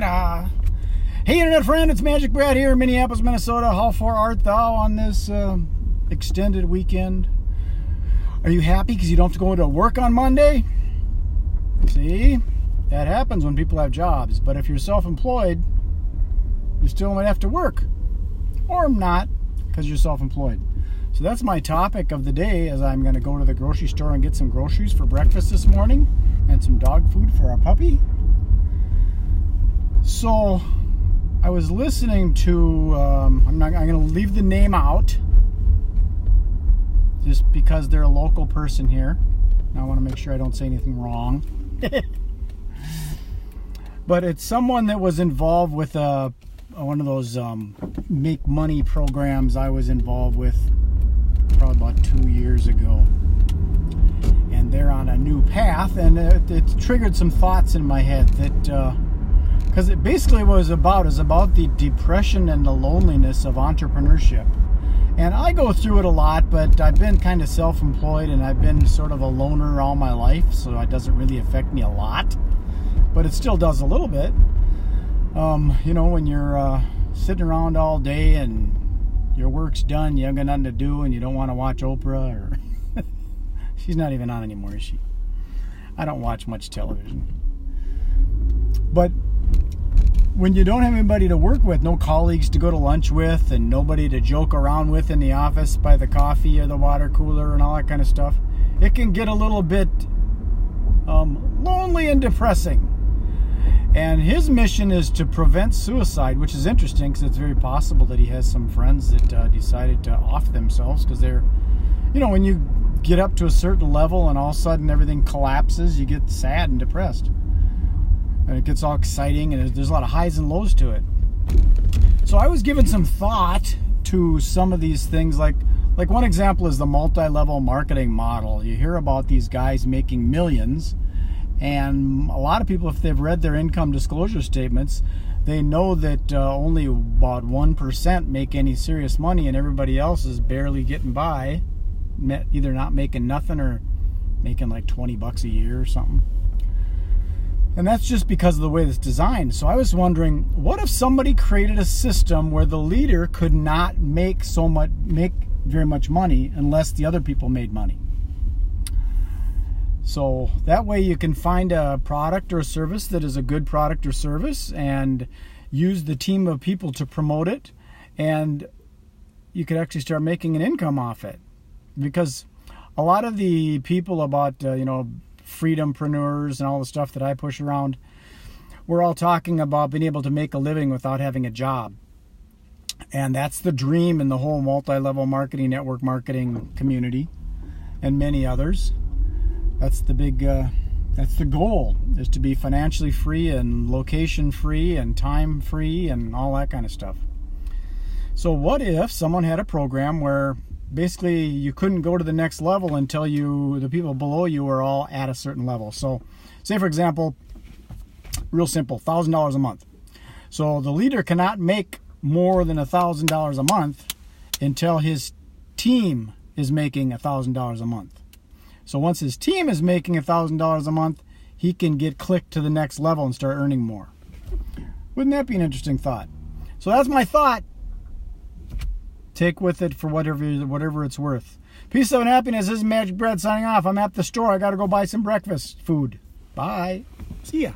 Ta-da! Hey, Internet friend, it's Magic Brad here in Minneapolis, Minnesota. How far art thou on this extended weekend? Are you happy because you don't have to go to work on Monday? See? That happens when people have jobs. But if you're self-employed, you still might have to work. Or not, because you're self-employed. So that's my topic of the day, as I'm going to go to the grocery store and get some groceries for breakfast this morning and some dog food for our puppy. So I was listening to, I'm going to leave the name out just because they're a local person here. I want to make sure I don't say anything wrong. But it's someone that was involved with one of those make money programs I was involved with probably about 2 years ago. And they're on a new path, and it triggered some thoughts in my head that, because it basically was about the depression and the loneliness of entrepreneurship. And I go through it a lot, but I've been kind of self-employed and I've been sort of a loner all my life, so it doesn't really affect me a lot. But it still does a little bit. When you're sitting around all day and your work's done, you haven't got nothing to do, and you don't want to watch Oprah, or she's not even on anymore, is she? I don't watch much television. But when you don't have anybody to work with, no colleagues to go to lunch with, and nobody to joke around with in the office by the coffee or the water cooler and all that kind of stuff, it can get a little bit lonely and depressing. And his mission is to prevent suicide, which is interesting because it's very possible that he has some friends that decided to off themselves because they're, when you get up to a certain level and all of a sudden everything collapses, you get sad and depressed. And it gets all exciting, and there's a lot of highs and lows to it. So I was giving some thought to some of these things, like one example is the multi-level marketing model. You hear about these guys making millions, and a lot of people, if they've read their income disclosure statements, they know that only about 1% make any serious money, and everybody else is barely getting by, either not making nothing or making like $20 a year or something. And that's just because of the way it's designed. So I was wondering, what if somebody created a system where the leader could not make very much money unless the other people made money? So that way you can find a product or a service that is a good product or service and use the team of people to promote it, and you could actually start making an income off it. Because a lot of the people about, freedompreneurs and all the stuff that I push around, we're all talking about being able to make a living without having a job. And that's the dream in the whole multi-level marketing, network marketing community and many others. That's the big, that's the goal, is to be financially free and location free and time free and all that kind of stuff. So what if someone had a program where basically you couldn't go to the next level until the people below you were all at a certain level? So say, for example, real simple, $1,000 a month. So the leader cannot make more than $1,000 a month until his team is making $1,000 a month. So once his team is making $1,000 a month, he can get clicked to the next level and start earning more. Wouldn't that be an interesting thought? So that's my thought. Take with it for whatever it's worth. Peace, love, and happiness. This is Magic Brad signing off. I'm at the store. I got to go buy some breakfast food. Bye. See ya.